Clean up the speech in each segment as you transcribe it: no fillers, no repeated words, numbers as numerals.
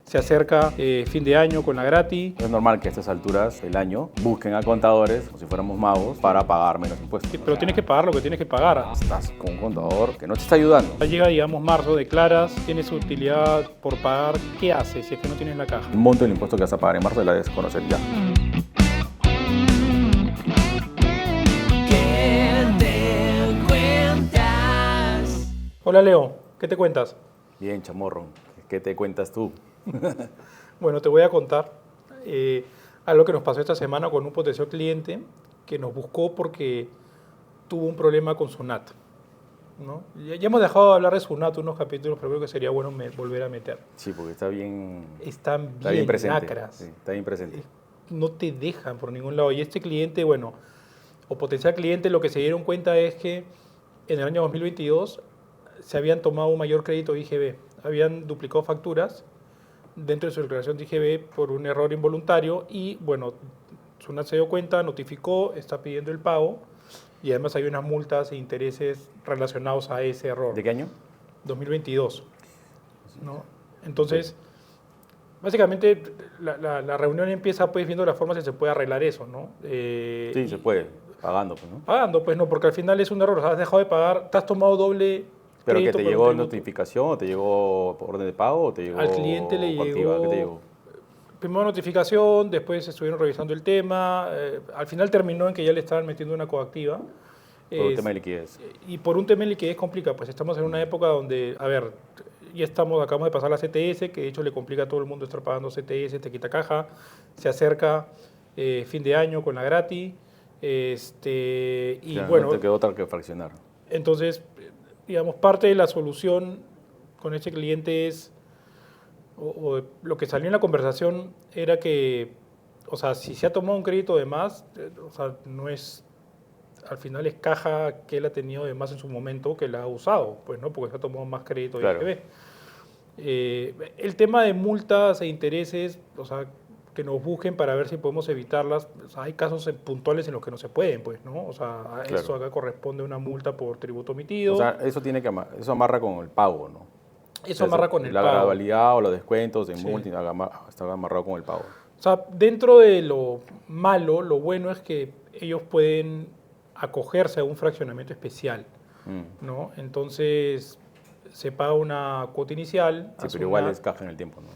Se acerca fin de año con la gratis. Es normal que a estas alturas del año busquen a contadores, como si fuéramos magos, para pagar menos impuestos. Pero tienes que pagar lo que tienes que pagar. Estás con un contador que no te está ayudando. Ya llega, digamos, marzo, declaras, tienes utilidad por pagar. ¿Qué haces si es que no tienes la caja? El monto del impuesto que vas a pagar en marzo la debes conocer ya. ¿Qué te cuentas? Hola Leo, ¿qué te cuentas? Bien, chamorro. ¿Qué te cuentas tú? Bueno, te voy a contar algo que nos pasó esta semana con un potencial cliente que nos buscó porque tuvo un problema con su NAT, ¿no? Ya hemos dejado de hablar de su NAT unos capítulos, pero creo que sería bueno volver a meter. Sí, porque está bien Están bien presente. lacras. Sí, está bien presente. No te dejan por ningún lado. Y este cliente, bueno, o potencial cliente, lo que se dieron cuenta es que en el año 2022 se habían tomado un mayor crédito de IGB. Habían duplicado facturas dentro de su declaración de IGB por un error involuntario y, bueno, SUNAT se dio cuenta, notificó, está pidiendo el pago y además hay unas multas e intereses relacionados a ese error. ¿De qué año? 2022, ¿no? Entonces, básicamente la reunión empieza pues viendo la forma si se puede arreglar eso, ¿no? Sí, se puede, pagando, pues, ¿no? Pagando, pues no, porque al final es un error, o sea, has dejado de pagar, te has tomado doble ¿Pero que crédito te por un llegó tributo. notificación o te llegó por orden de pago o te llegó Al cliente le coactiva? llegó, ¿Qué te llegó? primero notificación, después estuvieron revisando el tema, al final terminó en que ya le estaban metiendo una coactiva. Por un tema de liquidez. Y por un tema de liquidez complica, pues estamos en una época donde, a ver, ya acabamos de pasar la CTS, que de hecho le complica a todo el mundo estar pagando CTS, te quita caja, se acerca fin de año con la gratis, y Claro, bueno, no te quedó otra que fraccionar. entonces, digamos, parte de la solución con este cliente es, o lo que salió en la conversación era que, o sea, si se ha tomado un crédito de más, o sea, no es, al final es caja que él ha tenido de más en su momento que la ha usado, pues, ¿no? Porque se ha tomado más crédito de Claro. IGB. El tema de multas e intereses, o sea, que nos busquen para ver si podemos evitarlas. O sea, hay casos puntuales en los que no se pueden, pues, ¿no? O sea, a Claro. eso acá corresponde una multa por tributo omitido. O sea, eso eso amarra con el pago, ¿no? Eso amarra con el la pago. gradualidad o los descuentos en Sí. multi está amarrado con el pago. O sea, dentro de lo malo, lo bueno es que ellos pueden acogerse a un fraccionamiento especial, ¿no? Entonces, se paga una cuota inicial. Sí, a pero igual SUNAT es caja en el tiempo, ¿no?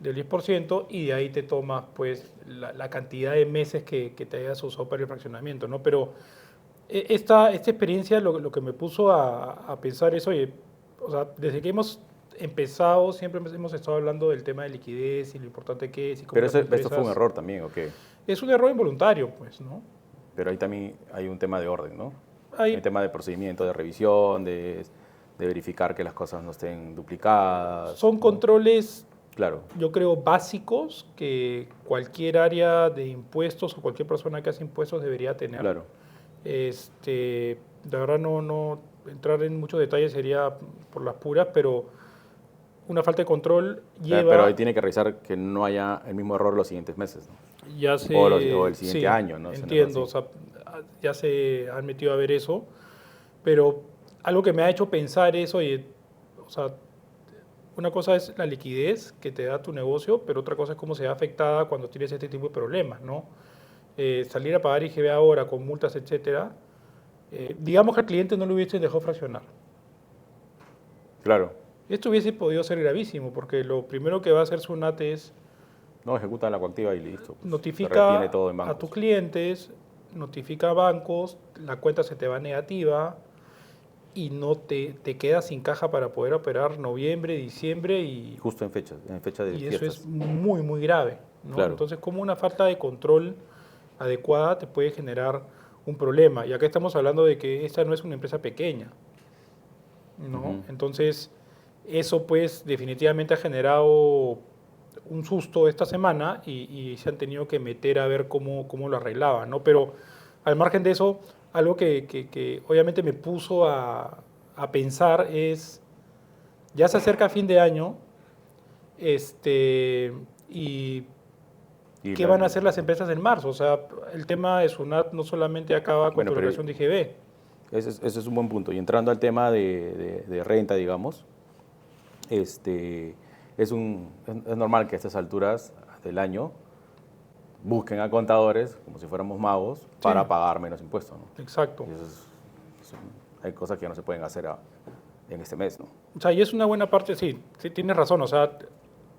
del 10% y de ahí te tomas pues la cantidad de meses que te hayas usado para el fraccionamiento, ¿no? Pero esta experiencia lo que me puso a pensar es, oye, o sea, desde que hemos empezado siempre hemos estado hablando del tema de liquidez y lo importante que es. Y cómo Pero las esto fue un empresas- error también, ¿o qué? Es un error involuntario, pues, ¿no? Pero ahí también hay un tema de orden, ¿no? Hay- Hay un tema de procedimiento, de revisión, de verificar que las cosas no estén duplicadas. Son ¿no? controles, Claro, yo creo, básicos que cualquier área de impuestos o cualquier persona que hace impuestos debería tener. claro. De verdad no entrar en muchos detalles sería por las puras, pero una falta de control lleva... Pero ahí tiene que revisar que no haya el mismo error los siguientes meses, ¿no? ya se, o el siguiente año, ¿no? Entiendo, o sea, ya se han metido a ver eso, pero algo que me ha hecho pensar es, oye, o sea, una cosa es la liquidez que te da tu negocio, pero otra cosa es cómo se ve afectada cuando tienes este tipo de problemas, ¿no? Salir a pagar IGB ahora con multas, etcétera, digamos que al cliente no lo hubiesen dejado fraccionar. Claro. Esto hubiese podido ser gravísimo, porque lo primero que va a hacer SUNAT es No, ejecuta la coactiva y listo. Se notifica retiene todo en a bancos. tus clientes, notifica a bancos, la cuenta se te va negativa y no te quedas sin caja para poder operar noviembre, diciembre y Justo en fecha de y eso fiestas. es muy, muy grave, ¿no? Claro. Entonces, como una falta de control adecuada te puede generar un problema. Y acá estamos hablando de que esta no es una empresa pequeña, ¿no? Ujú. Entonces, eso pues definitivamente ha generado un susto esta semana y se han tenido que meter a ver cómo lo arreglaban, ¿no? Pero al margen de eso, algo que obviamente me puso a pensar es, ya se acerca fin de año, y Y ¿qué van a hacer las empresas en marzo? O sea, el tema de SUNAT no solamente acaba con Bueno, tu pero- declaración de IGB. Ese es un buen punto. Y entrando al tema de renta, digamos, es es normal que a estas alturas del año busquen a contadores, como si fuéramos magos, para pagar menos impuestos, ¿no? Exacto. Y hay cosas que no se pueden hacer en este mes, ¿no? O sea, y es una buena parte, sí, tienes razón. O sea,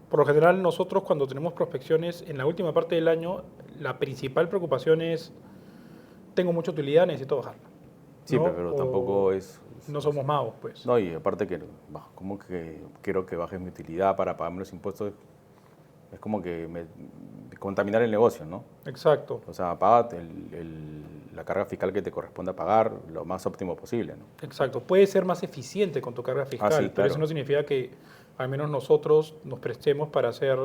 por lo general nosotros cuando tenemos prospecciones en la última parte del año, la principal preocupación es, tengo mucha utilidad, necesito bajarla. Sí, ¿no? pero O tampoco es... No somos magos, pues. No, y aparte que, como que quiero que bajes mi utilidad para pagar menos impuestos, es como que contaminar el negocio, ¿no? Exacto. O sea, paga la carga fiscal que te corresponde pagar lo más óptimo posible, ¿no? Exacto. Puedes ser más eficiente con tu carga fiscal, sí, pero claro. eso no significa que al menos nosotros nos prestemos para hacer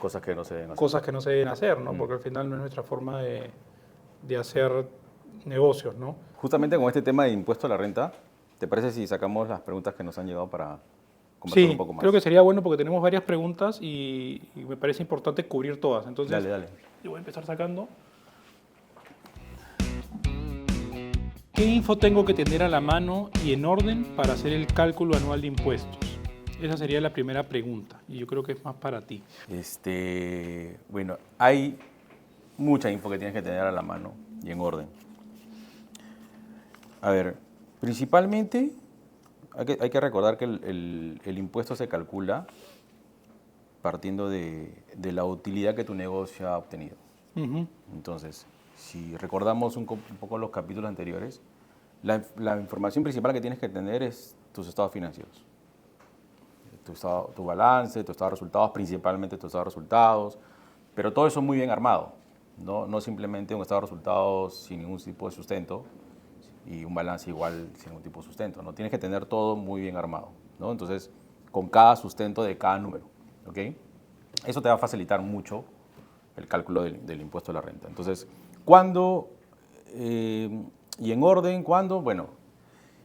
Cosas que no se deben hacer. cosas que no se deben hacer, ¿no? Porque al final no es nuestra forma de hacer negocios, ¿no? Justamente con este tema de impuesto a la renta, ¿te parece si sacamos las preguntas que nos han llegado para conversar Sí, un poco más? creo que sería bueno porque tenemos varias preguntas y me parece importante cubrir todas. Entonces, Dale. yo voy a empezar sacando. ¿Qué info tengo que tener a la mano y en orden para hacer el cálculo anual de impuestos? Esa sería la primera pregunta y yo creo que es más para ti. Bueno, hay mucha info que tienes que tener a la mano y en orden. A ver, principalmente hay que recordar que el impuesto se calcula partiendo de la utilidad que tu negocio ha obtenido. Ujú. Entonces, si recordamos un poco los capítulos anteriores, la información principal que tienes que tener es tus estados financieros. Tu balance, tu estado de resultados, principalmente tu estado de resultados, pero todo eso muy bien armado, no simplemente un estado de resultados sin ningún tipo de sustento y un balance igual sin ningún tipo de sustento, ¿no? Tienes que tener todo muy bien armado, ¿no? Entonces, con cada sustento de cada número, ¿ok? Eso te va a facilitar mucho el cálculo del impuesto a la renta. Entonces, ¿cuándo y en orden? ¿Cuándo? Bueno,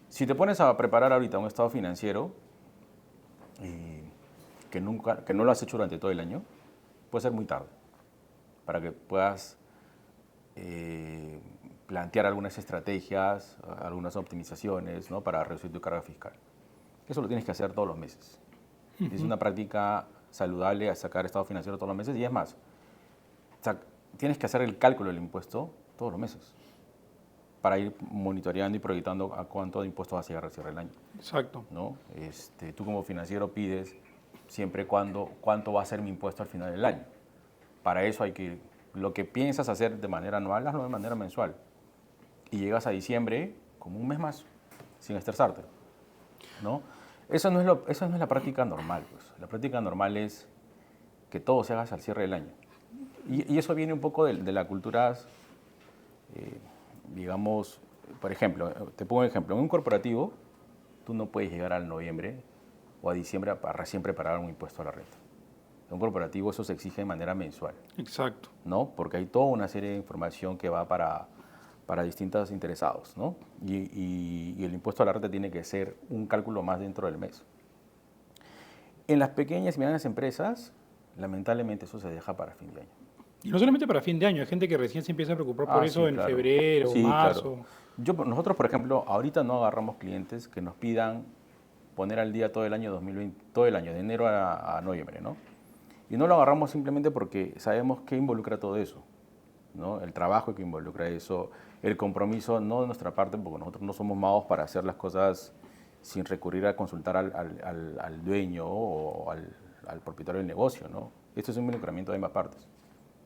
si te pones a preparar ahorita un estado financiero que no lo has hecho durante todo el año, puede ser muy tarde para que puedas plantear algunas estrategias, algunas optimizaciones, ¿no? Para reducir tu carga fiscal. Eso lo tienes que hacer todos los meses. Es una práctica saludable a sacar estado financiero todos los meses y es más, tienes que hacer el cálculo del impuesto todos los meses para ir monitoreando y proyectando a cuánto de impuesto vas a llegar a cierre del año, Exacto. ¿no? Tú como financiero pides siempre cuánto va a ser mi impuesto al final del año. Para eso lo que piensas hacer de manera anual, hazlo de manera mensual. Y llegas a diciembre como un mes más, sin estresarte, ¿no? Eso no es la práctica normal, pues. La práctica normal es que todo se haga al cierre del año. Y eso viene un poco de la cultura, digamos, por ejemplo, te pongo un ejemplo, en un corporativo tú no puedes llegar al noviembre o a diciembre para recién preparar un impuesto a la renta. En un corporativo eso se exige de manera mensual, Exacto. ¿no? Porque hay toda una serie de información que va para distintos interesados, ¿no? Y el impuesto a la renta tiene que ser un cálculo más dentro del mes. En las pequeñas y medianas empresas, lamentablemente eso se deja para fin de año. Y no solamente para fin de año, hay gente que recién se empieza a preocupar por eso Sí, en claro. febrero, Sí, marzo. claro. Nosotros, por ejemplo, ahorita no agarramos clientes que nos pidan poner al día todo el año 2020, todo el año, de enero a noviembre, ¿no? Y no lo agarramos simplemente porque sabemos que involucra todo eso, ¿no? El trabajo que involucra eso, el compromiso, no de nuestra parte, porque nosotros no somos magos para hacer las cosas sin recurrir a consultar al dueño o al propietario del negocio, ¿no? Esto es un involucramiento de ambas partes.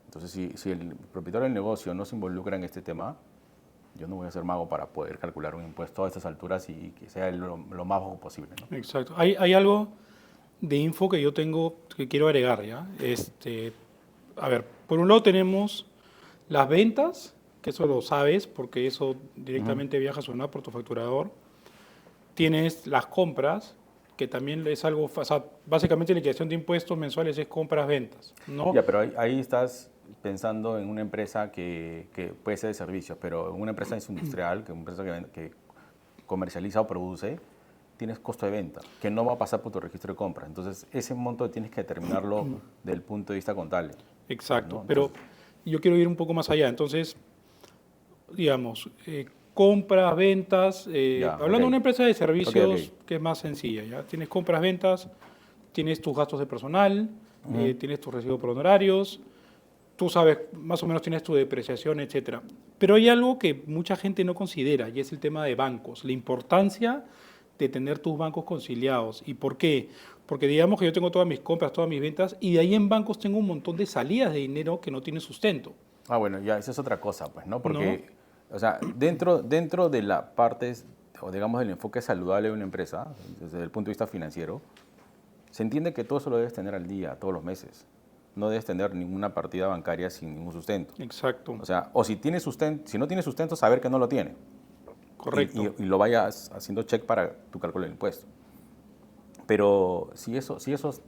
Entonces, si el propietario del negocio no se involucra en este tema, yo no voy a ser mago para poder calcular un impuesto a estas alturas y que sea lo más bajo posible, ¿no? Exacto. Hay algo de info que yo tengo que quiero agregar, ¿ya? A ver, por un lado tenemos las ventas, que eso lo sabes porque eso directamente viaja a Sunap por tu facturador. Tienes las compras, que también es algo, o sea, básicamente liquidación de impuestos mensuales es compras-ventas, ¿no? Ya, pero ahí estás pensando en una empresa que puede ser de servicios, pero en una empresa industrial, que es una empresa que comercializa o produce, tienes costo de venta, que no va a pasar por tu registro de compras. Entonces, ese monto tienes que determinarlo desde el punto de vista contable. Exacto, ¿no? pero yo quiero ir un poco más allá. Entonces, digamos, compras, ventas, hablando de una empresa de servicios que es más sencilla, ¿ya? Tienes compras, ventas, tienes tus gastos de personal, tienes tus recibos por honorarios, tú sabes, más o menos tienes tu depreciación, etcétera. Pero hay algo que mucha gente no considera y es el tema de bancos, la importancia de tener tus bancos conciliados. ¿Y por qué? Porque digamos que yo tengo todas mis compras, todas mis ventas y de ahí en bancos tengo un montón de salidas de dinero que no tienen sustento. Ah, bueno, ya, esa es otra cosa, pues, ¿no? Porque, o sea, dentro de la parte, o digamos, del enfoque saludable de una empresa, desde el punto de vista financiero, se entiende que todo eso lo debes tener al día, todos los meses. No debes tener ninguna partida bancaria sin ningún sustento. Exacto. O sea, o si tienes sustento, si no tienes sustento, saber que no lo tiene. Correcto. Y lo vayas haciendo check para tu cálculo del impuesto. Pero si eso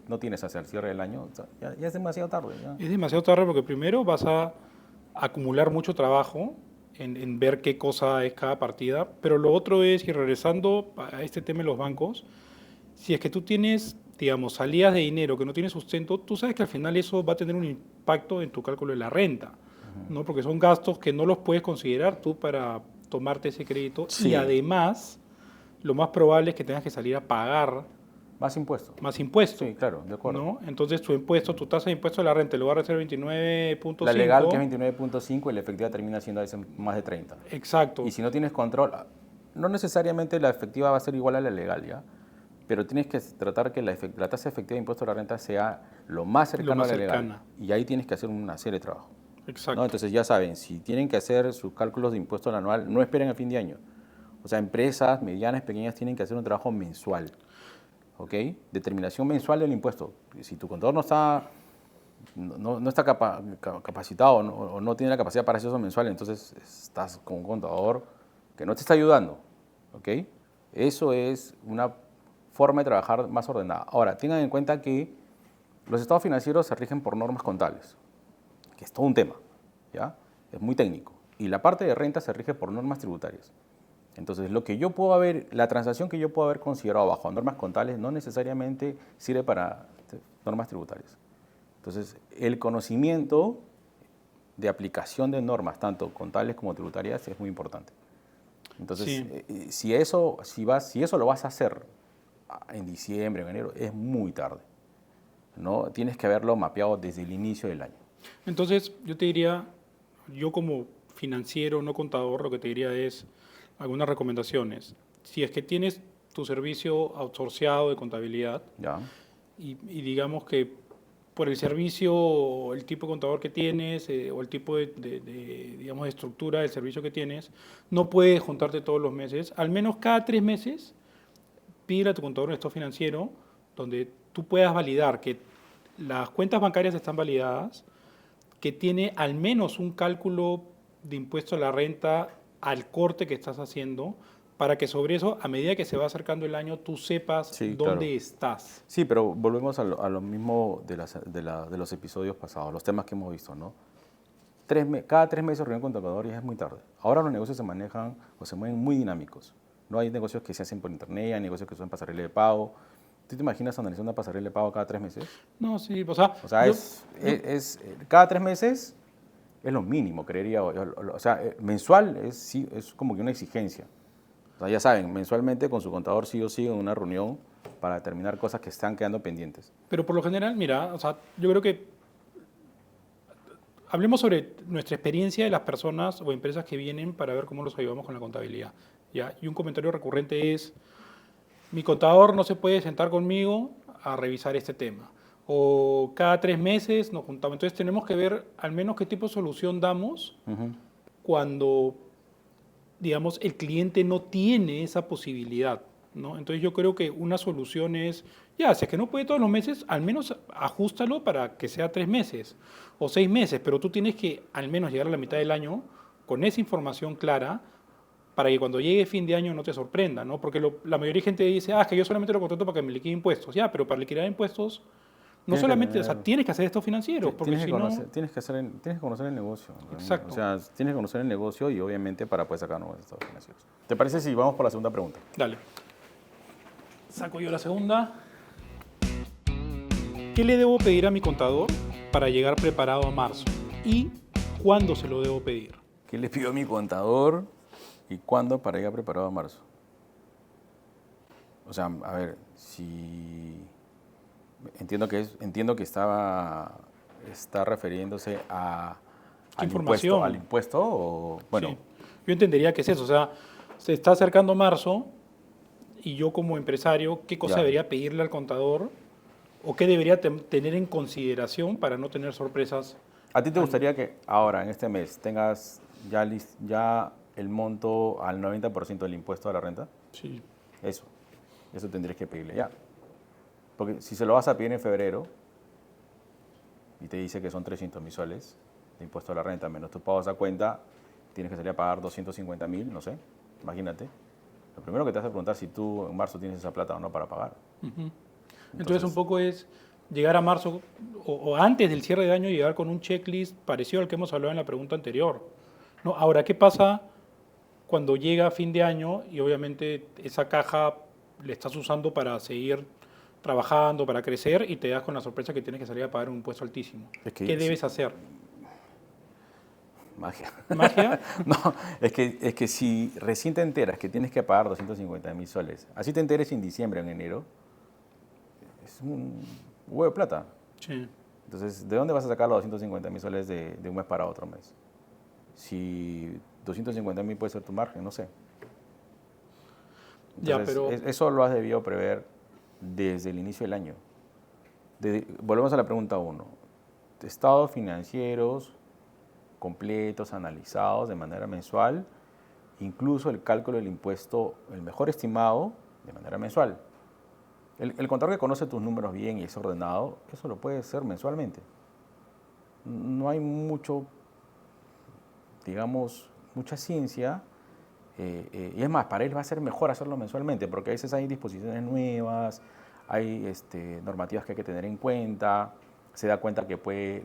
no tienes hacia el cierre del año, o sea, ya es demasiado tarde. Ya. Es demasiado tarde porque primero vas a acumular mucho trabajo en ver qué cosa es cada partida, pero lo otro es, y regresando a este tema de los bancos, si es que tú tienes, digamos, salidas de dinero que no tienes sustento, tú sabes que al final eso va a tener un impacto en tu cálculo de la renta, ¿no? Porque son gastos que no los puedes considerar tú para tomarte ese crédito Sí. y además lo más probable es que tengas que salir a pagar Más impuestos. más impuestos. Sí, claro, de acuerdo. ¿No? Entonces tu impuesto, tu tasa de impuesto de la renta en lugar de ser 29.5. La legal que es 29.5 y la efectiva termina siendo a veces más de 30. Exacto. Y si no tienes control, no necesariamente la efectiva va a ser igual a la legal, ¿ya? Pero tienes que tratar que la tasa efectiva de impuesto a la renta sea lo más cercano más a la legal. cercana. Y ahí tienes que hacer una serie de trabajo. Exacto. ¿No? Entonces ya saben, si tienen que hacer sus cálculos de impuesto al anual, no esperen a fin de año. O sea, empresas medianas, pequeñas, tienen que hacer un trabajo mensual. ¿Ok? Determinación mensual del impuesto. Si tu contador no está capacitado o no tiene la capacidad para hacer eso mensual, entonces estás con un contador que no te está ayudando. ¿Ok? Eso es una forma de trabajar más ordenada. Ahora, tengan en cuenta que los estados financieros se rigen por normas contables, que es todo un tema, ¿ya? Es muy técnico. Y la parte de renta se rige por normas tributarias. Entonces, la transacción que yo puedo haber considerado bajo normas contables no necesariamente sirve para normas tributarias. Entonces, el conocimiento de aplicación de normas, tanto contables como tributarias, es muy importante. Entonces, Sí. si eso lo vas a hacer en diciembre, en enero, es muy tarde, ¿no? Tienes que haberlo mapeado desde el inicio del año. Entonces, yo te diría, yo como financiero, no contador, lo que te diría es algunas recomendaciones. Si es que tienes tu servicio outsourceado de contabilidad ¿Ya? y digamos que por el servicio o el tipo de contador que tienes o el tipo digamos, de estructura del servicio que tienes, no puedes juntarte todos los meses. Al menos cada 3 meses, pídele a tu contador un estado financiero donde tú puedas validar que las cuentas bancarias están validadas, que tiene al menos un cálculo de impuesto a la renta al corte que estás haciendo, para que sobre eso, a medida que se va acercando el año, tú sepas Sí, dónde claro. estás. Sí, pero volvemos a lo mismo de los episodios pasados, los temas que hemos visto, ¿no? Cada 3 meses reunión con contador y es muy tarde. Ahora los negocios se manejan o se mueven muy dinámicos. No hay negocios que se hacen por internet, hay negocios que son pasarela de pago. ¿Tú te imaginas analizar una pasarela de pago cada 3 meses? No, sí, o sea, O sea, yo- cada 3 meses es lo mínimo, creería. O sea, mensual sí, es como que una exigencia. O sea, ya saben, mensualmente con su contador sí o sí en una reunión para determinar cosas que están quedando pendientes. pero por lo general, mira, o sea, yo creo que hablemos sobre nuestra experiencia de las personas o empresas que vienen para ver cómo los ayudamos con la contabilidad, ¿ya? Y un comentario recurrente es, mi contador no se puede sentar conmigo a revisar este tema. O cada 3 meses nos juntamos. Entonces tenemos que ver al menos qué tipo de solución damos Ujú. cuando, digamos, el cliente no tiene esa posibilidad, ¿no? Entonces yo creo que una solución es, ya, si es que no puede todos los meses, al menos ajustalo para que sea 3 meses o 6 meses, pero tú tienes que al menos llegar a la mitad del año con esa información clara para que cuando llegue fin de año no te sorprenda, ¿no? Porque la mayoría de gente dice, es que yo solamente lo contrato para que me liquide impuestos. Ya, pero para liquidar impuestos, no Tienes que solamente, o sea, tener- tienes que hacer estos financieros, porque Tienes si que no... conocer, tienes que conocer el negocio. realmente. Exacto. O sea, tienes que conocer el negocio y obviamente para poder sacar nuevos estados financieros. ¿Te parece si vamos por la segunda pregunta? Dale. Saco yo la segunda. ¿Qué le debo pedir a mi contador para llegar preparado a marzo? ¿Y cuándo se lo debo pedir? ¿Qué le pido a mi contador y cuándo para llegar preparado a marzo? O sea, a ver, si Entiendo que está refiriéndose ¿Qué información? al impuesto o, bueno, Sí. Yo entendería que es eso, o sea, se está acercando marzo y yo como empresario, ¿qué cosa Ya. debería pedirle al contador o qué debería tener en consideración para no tener sorpresas? ¿a ti te gustaría que ahora, en este mes, tengas ya el monto al 90% del impuesto a la renta? Sí. Eso tendrías que pedirle ya. Porque si se lo vas a pedir en febrero y te dice que son 300.000 soles de impuesto a la renta menos tus pagos a cuenta, tienes que salir a pagar 250.000, no sé, imagínate. Lo primero que te hace preguntar si tú en marzo tienes esa plata o no para pagar. Entonces un poco es llegar a marzo o antes del cierre de año llegar con un checklist parecido al que hemos hablado en la pregunta anterior. ¿No? Ahora, ¿qué pasa cuando llega fin de año y obviamente esa caja le estás usando para seguir trabajando, para crecer y te das con la sorpresa que tienes que salir a pagar un impuesto altísimo? Es que ¿Qué sí. debes hacer? Magia. ¿Magia? No, es que si recién te enteras que tienes que pagar 250.000 soles, así te enteres en diciembre o en enero, es un huevo de plata. Sí. Entonces, ¿de dónde vas a sacar los 250.000 soles de un mes para otro mes? Si 250.000 puede ser tu margen, no sé. Ya, Entonces, pero eso lo has debido prever desde el inicio del año. Volvemos a la pregunta 1. Estados financieros completos, analizados de manera mensual, incluso el cálculo del impuesto, el mejor estimado, de manera mensual. El contador que conoce tus números bien y es ordenado, eso lo puede hacer mensualmente. No hay mucho, digamos, mucha ciencia. Y es más, para él va a ser mejor hacerlo mensualmente, porque a veces hay disposiciones nuevas, hay normativas que hay que tener en cuenta, se da cuenta que puede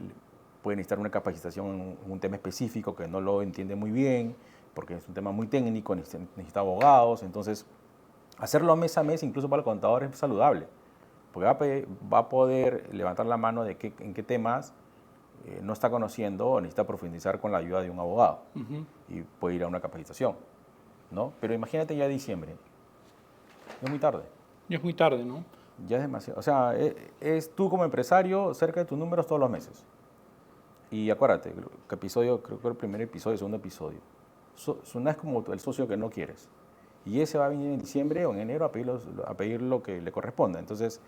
necesitar una capacitación en un tema específico que no lo entiende muy bien, porque es un tema muy técnico, necesita abogados, entonces hacerlo mes a mes incluso para el contador es saludable, porque va a poder levantar la mano de en qué temas no está conociendo o necesita profundizar con la ayuda de un abogado y puede ir a una capacitación, ¿no? Pero imagínate ya diciembre, es muy tarde. es muy tarde, ¿no? Ya es demasiado. O sea, es tú como empresario cerca de tus números todos los meses. Y acuérdate, creo que el primer episodio, el segundo episodio, no es como el socio que no quieres. Y ese va a venir en diciembre o en enero a pedir lo que le corresponda. Entonces,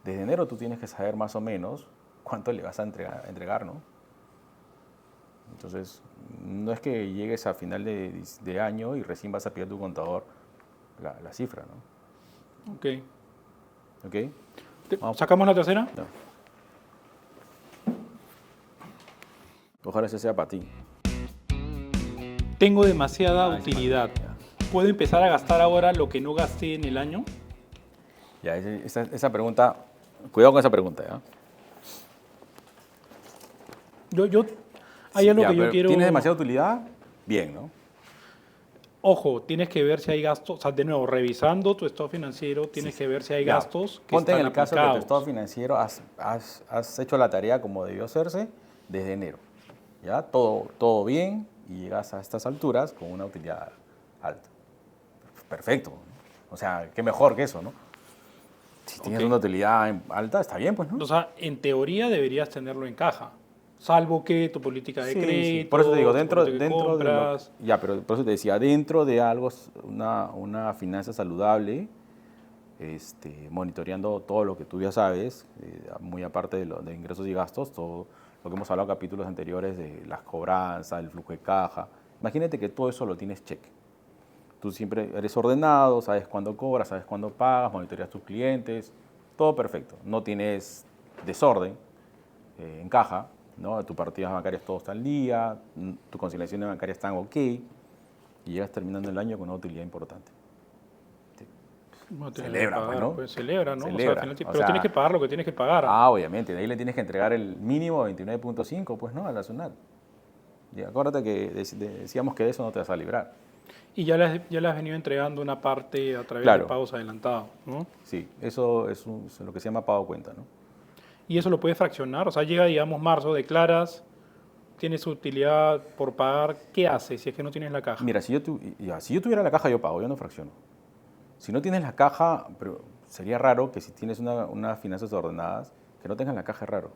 desde enero tú tienes que saber más o menos cuánto le vas a entregar, ¿no? Entonces, no es que llegues a final de año y recién vas a pedir a tu contador la cifra, ¿no? Ok. ¿Ok? Vamos. ¿Sacamos la tercera? No. Ojalá ese sea para ti. Tengo demasiada Ah, es utilidad. para ti, ¿Puedo empezar a gastar ahora lo que no gasté en el año? Ya, esa pregunta, cuidado con esa pregunta, ¿ya? Hay algo Ya, que yo pero quiero... ¿tienes demasiada utilidad? Bien, ¿no? Ojo, tienes que ver si hay gastos, o sea, de nuevo, revisando tu estado financiero, tienes que ver si hay Ya, gastos que ponte en están el caso que tu aplicados. estado financiero has hecho la tarea como debió hacerse desde enero. ¿Ya? Todo bien y llegas a estas alturas con una utilidad alta. Perfecto. O sea, qué mejor que eso, ¿no? Si tienes Ok. una utilidad alta, está bien, pues, ¿no? O sea, en teoría deberías tenerlo en caja, salvo que tu política de Sí, crédito, sí. Por eso te digo, tu dentro política de lo compras, ya, pero por eso te decía, dentro de algo, una finanza saludable, monitoreando todo lo que tú ya sabes, muy aparte de ingresos y gastos, todo lo que hemos hablado en capítulos anteriores de las cobranzas, el flujo de caja. Imagínate que todo eso lo tienes check. Tú siempre eres ordenado, sabes cuándo cobras, sabes cuándo pagas, monitoreas tus clientes, todo perfecto. No tienes desorden en caja, ¿no? Tus partidas bancarias todo está al día, tus conciliaciones bancarias están ok, y llegas terminando el año con una utilidad importante. bueno, tienes Celebra, que pagar, pues, ¿no? pues celebra, ¿no? Celebra. O sea, al final O pero sea, tienes que pagar lo que tienes que pagar. Obviamente, de ahí le tienes que entregar el mínimo 29.5, pues, ¿no? A la SUNAT. Y acuérdate que decíamos que de eso no te vas a librar. Y ya le has venido entregando una parte a través Claro. de pagos adelantados, ¿no? Sí, eso es lo que se llama pago a cuenta, ¿no? Y eso lo puedes fraccionar, o sea, llega, digamos, marzo, declaras, tienes utilidad por pagar, ¿qué haces si es que no tienes la caja? Mira, si yo tuviera la caja, yo pago, yo no fracciono. Si no tienes la caja, pero sería raro que si tienes unas finanzas ordenadas, que no tengas la caja es raro,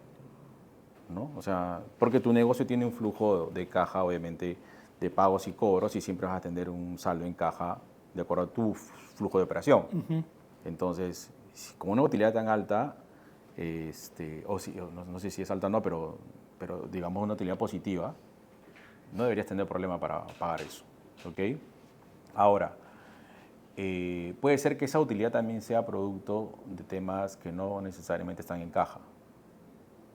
¿no? O sea, porque tu negocio tiene un flujo de caja, obviamente, de pagos y cobros, y siempre vas a tener un saldo en caja de acuerdo a tu flujo de operación. Entonces, con una utilidad tan alta, no sé si es alta o no, pero digamos una utilidad positiva, no deberías tener problema para pagar eso, ¿ok? Ahora, puede ser que esa utilidad también sea producto de temas que no necesariamente están en caja,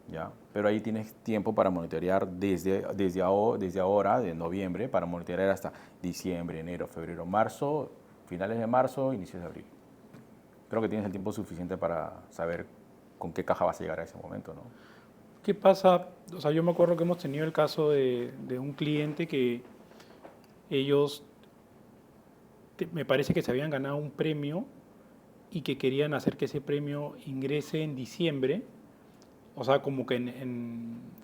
¿ya? Pero ahí tienes tiempo para monitorear desde ahora, de noviembre, para monitorear hasta diciembre, enero, febrero, marzo, finales de marzo, inicios de abril. Creo que tienes el tiempo suficiente para saber con qué caja vas a llegar a ese momento, ¿no? ¿Qué pasa? O sea, yo me acuerdo que hemos tenido el caso de un cliente que ellos, me parece que se habían ganado un premio y que querían hacer que ese premio ingrese en diciembre, o sea, como que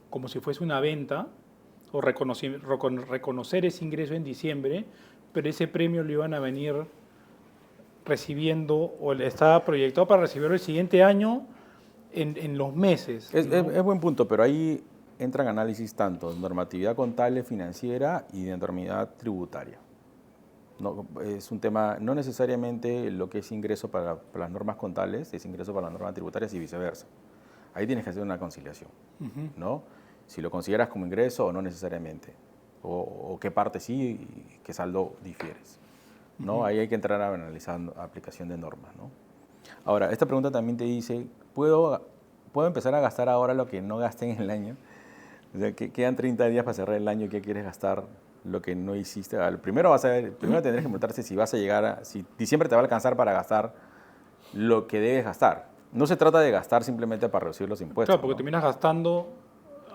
como si fuese una venta, o reconocer ese ingreso en diciembre, pero ese premio lo iban a venir recibiendo, o estaba proyectado para recibirlo el siguiente año en los meses. ¿no? Es buen punto, pero ahí entran análisis tanto de normatividad contable, financiera y de normatividad tributaria. No, es un tema, no necesariamente lo que es ingreso para las normas contables es ingreso para las normas tributarias y viceversa. Ahí tienes que hacer una conciliación, ¿no? Si lo consideras como ingreso o no necesariamente, o qué parte sí y qué saldo difieres, ¿no? Ahí hay que entrar a analizar aplicación de normas, ¿no? Ahora, esta pregunta también te dice, ¿puedo empezar a gastar ahora lo que no gasté en el año? O sea, que quedan 30 días para cerrar el año, ¿qué quieres gastar? Lo que no hiciste. Primero tendrás que preguntarte si vas a llegar si diciembre te va a alcanzar para gastar lo que debes gastar. No se trata de gastar simplemente para reducir los impuestos. Claro, porque ¿no? terminas gastando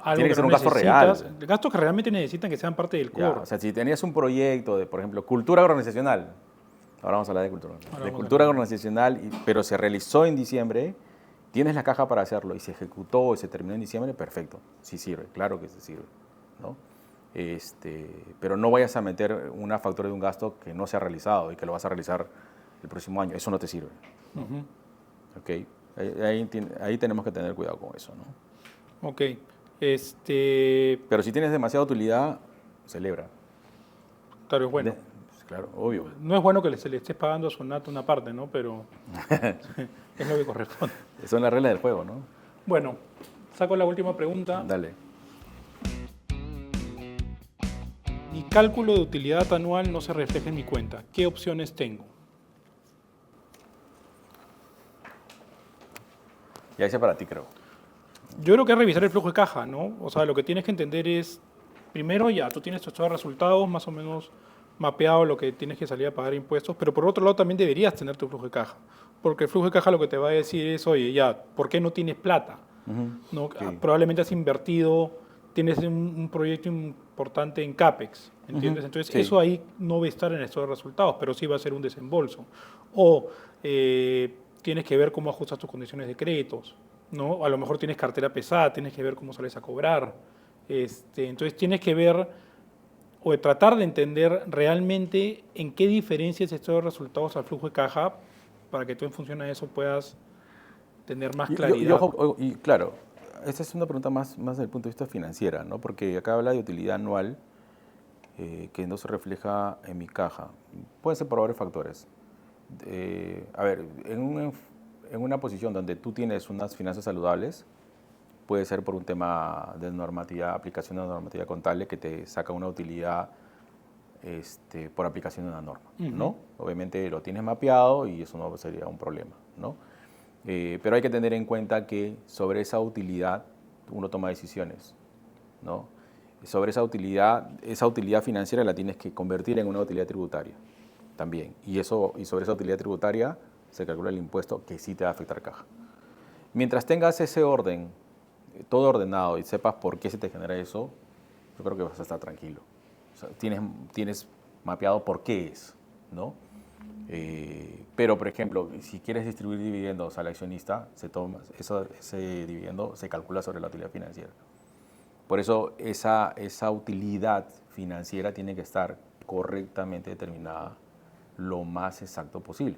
algo Tiene que ser no un gasto necesitas, real. gastos que realmente necesitan que sean parte del Ya, core. o sea, si tenías un proyecto de, por ejemplo, cultura organizacional, ahora vamos a hablar de cultura, organizacional, pero se realizó en diciembre, tienes la caja para hacerlo y se ejecutó y se terminó en diciembre, perfecto, sí sirve, claro que sí sirve, ¿no? Pero no vayas a meter una factura de un gasto que no se ha realizado y que lo vas a realizar el próximo año, eso no te sirve, ¿no? ¿Ok? Ahí tenemos que tener cuidado con eso, ¿no? Ok. Pero si tienes demasiada utilidad, celebra. Claro, es bueno. Pues claro, obvio. No es bueno que se le estés pagando a Sonato una parte, ¿no? Pero es lo que corresponde. Son las reglas del juego, ¿no? Bueno, saco la última pregunta. Dale. Mi cálculo de utilidad anual no se refleja en mi cuenta. ¿Qué opciones tengo? Ya hice para ti, creo. Yo creo que es revisar el flujo de caja, ¿no? O sea, lo que tienes que entender es, primero ya, tú tienes tu estado de resultados más o menos mapeado lo que tienes que salir a pagar impuestos, pero por otro lado también deberías tener tu flujo de caja, porque el flujo de caja lo que te va a decir es, oye, ya, ¿por qué no tienes plata? ¿No? Okay. Probablemente has invertido, tienes un proyecto importante en CAPEX, ¿entiendes? Entonces, eso ahí no va a estar en el estado de resultados, pero sí va a ser un desembolso. O tienes que ver cómo ajustas tus condiciones de créditos, ¿no? A lo mejor tienes cartera pesada, tienes que ver cómo sales a cobrar. Entonces, tienes que ver o tratar de entender realmente en qué diferencia ese estado de resultados al flujo de caja para que tú en función a eso puedas tener más claridad. Y claro, esta es una pregunta más desde el punto de vista financiera, ¿no? Porque acá habla de utilidad anual que no se refleja en mi caja. Pueden ser por varios factores. A ver, en una posición donde tú tienes unas finanzas saludables, puede ser por un tema de normatividad, aplicación de normativa contable que te saca una utilidad por aplicación de una norma, ¿no? Obviamente lo tienes mapeado y eso no sería un problema, ¿no? Pero hay que tener en cuenta que sobre esa utilidad uno toma decisiones, ¿no? Sobre esa utilidad financiera la tienes que convertir en una utilidad tributaria también. Y sobre esa utilidad tributaria se calcula el impuesto que sí te va a afectar caja. Mientras tengas ese orden, todo ordenado y sepas por qué se te genera eso, yo creo que vas a estar tranquilo. O sea, tienes mapeado por qué es, ¿no? Pero, por ejemplo, si quieres distribuir dividendos al accionista, ese dividendo se calcula sobre la utilidad financiera. Por eso esa utilidad financiera tiene que estar correctamente determinada lo más exacto posible.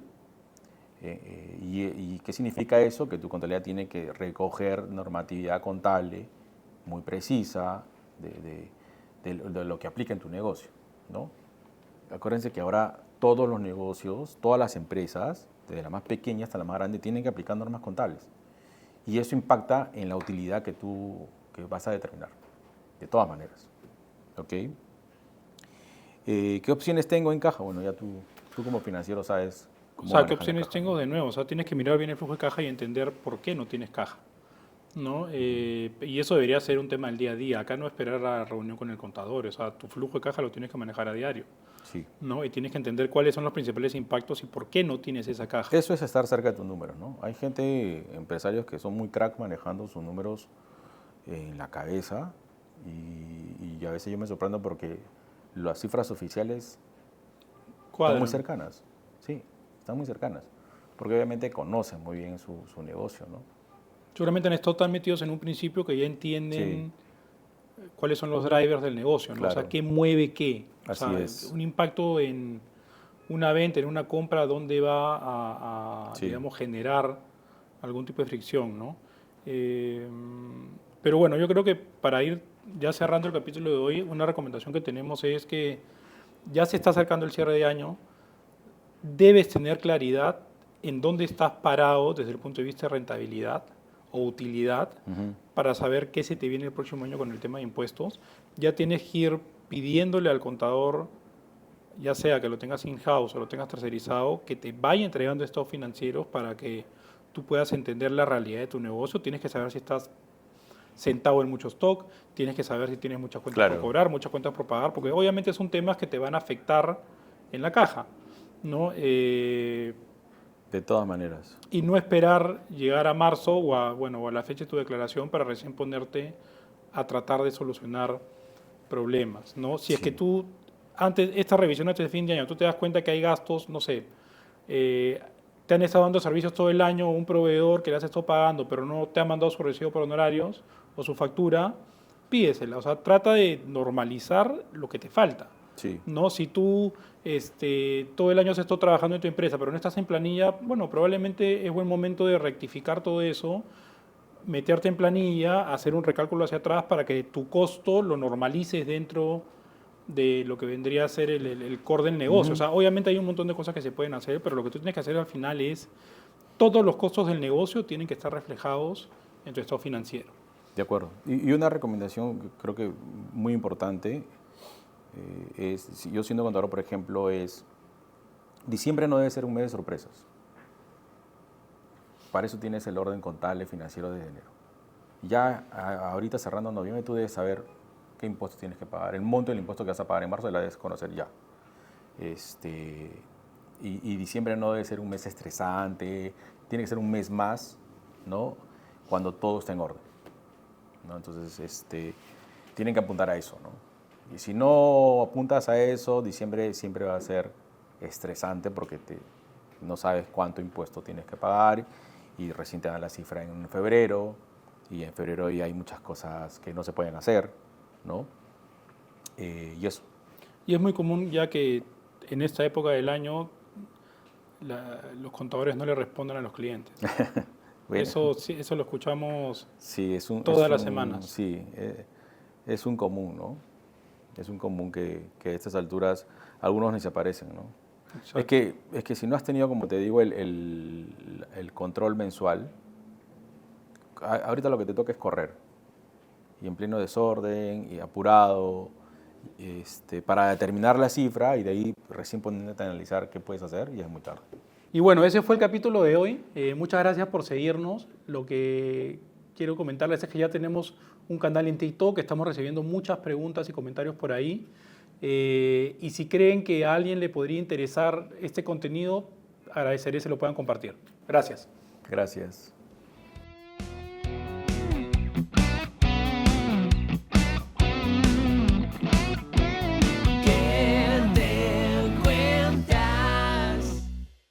¿Y qué significa eso? Que tu contabilidad tiene que recoger normatividad contable muy precisa de lo que aplica en tu negocio, ¿no? Acuérdense que ahora todos los negocios, todas las empresas, desde la más pequeña hasta la más grande, tienen que aplicar normas contables. Y eso impacta en la utilidad que vas a determinar, de todas maneras. ¿Ok? ¿Qué opciones tengo en caja? Bueno, ya tú como financiero sabes cómo O sea, ¿qué manejar la opciones caja, tengo ¿no? de nuevo? O sea, tienes que mirar bien el flujo de caja y entender por qué no tienes caja, ¿no? Y eso debería ser un tema del día a día. Acá no esperar a la reunión con el contador. O sea, tu flujo de caja lo tienes que manejar a diario, Sí. ¿no? Y tienes que entender cuáles son los principales impactos y por qué no tienes esa caja. Eso es estar cerca de tus números, ¿no? Hay empresarios que son muy crack manejando sus números en la cabeza y a veces yo me sorprendo porque las cifras oficiales están muy Cuadran. cercanas. Sí, están muy cercanas. Porque obviamente conocen muy bien su negocio, ¿no? Seguramente han estado tan metidos en un principio que ya Sí, entienden cuáles son los drivers del negocio, ¿no? O sea, claro. qué mueve qué. O Así sea, es. un impacto en una venta, en una compra, dónde va Sí. digamos, generar algún tipo de fricción, ¿no? Pero bueno, yo creo que para ir ya cerrando el capítulo de hoy, una recomendación que tenemos es que ya se está acercando el cierre de año, debes tener claridad en dónde estás parado desde el punto de vista de rentabilidad o utilidad Ujú. para saber qué se te viene el próximo año con el tema de impuestos. Ya tienes que ir pidiéndole al contador, ya sea que lo tengas in-house o lo tengas tercerizado, que te vaya entregando estados financieros para que tú puedas entender la realidad de tu negocio. Tienes que saber si estás sentado en mucho stock, tienes que saber si tienes muchas cuentas Claro. por cobrar, muchas cuentas por pagar, porque obviamente son temas que te van a afectar en la caja, ¿no? De todas maneras. Y no esperar llegar a marzo o a la fecha de tu declaración para recién ponerte a tratar de solucionar problemas, ¿no? Si es Sí. que tú, esta revisión antes de fin de año, tú te das cuenta que hay gastos, no sé, te han estado dando servicios todo el año, un proveedor que le has estado pagando, pero no te ha mandado su recibo por honorarios o su factura, pídesela. O sea, trata de normalizar lo que te falta. Sí. ¿No? Si tú todo el año has estado trabajando en tu empresa, pero no estás en planilla, bueno, probablemente es buen momento de rectificar todo eso, meterte en planilla, hacer un recálculo hacia atrás para que tu costo lo normalices dentro de lo que vendría a ser el core del negocio. O sea, obviamente hay un montón de cosas que se pueden hacer, pero lo que tú tienes que hacer al final es, todos los costos del negocio tienen que estar reflejados en tu estado financiero. De acuerdo. Y una recomendación que creo que muy importante es, si yo siendo contador, por ejemplo, es diciembre no debe ser un mes de sorpresas. Para eso tienes el orden contable financiero desde enero. Ya ahorita cerrando noviembre tú debes saber qué impuestos tienes que pagar. El monto del impuesto que vas a pagar en marzo la debes conocer ya. Y diciembre no debe ser un mes estresante, tiene que ser un mes más, ¿no? Cuando todo está en orden, ¿no? Entonces, tienen que apuntar a eso, ¿no? Y si no apuntas a eso, diciembre siempre va a ser estresante porque no sabes cuánto impuesto tienes que pagar y recién te dan la cifra en febrero y en febrero ya hay muchas cosas que no se pueden hacer, ¿no? Y eso. Y es muy común ya que en esta época del año los contadores no le responden a los clientes. Bueno, Eso lo escuchamos sí, todas las semanas. Sí, es un común, ¿no? Es un común que a estas alturas algunos ni se aparecen, ¿no? Exacto. Es que si no has tenido, como te digo, el control mensual, ahorita lo que te toca es correr. Y en pleno desorden y apurado, para determinar la cifra y de ahí recién ponerte a analizar qué puedes hacer y es muy tarde. Y bueno, ese fue el capítulo de hoy. Muchas gracias por seguirnos. Lo que quiero comentarles es que ya tenemos un canal en TikTok, que estamos recibiendo muchas preguntas y comentarios por ahí. Y si creen que a alguien le podría interesar este contenido, agradeceré se lo puedan compartir. Gracias. Gracias.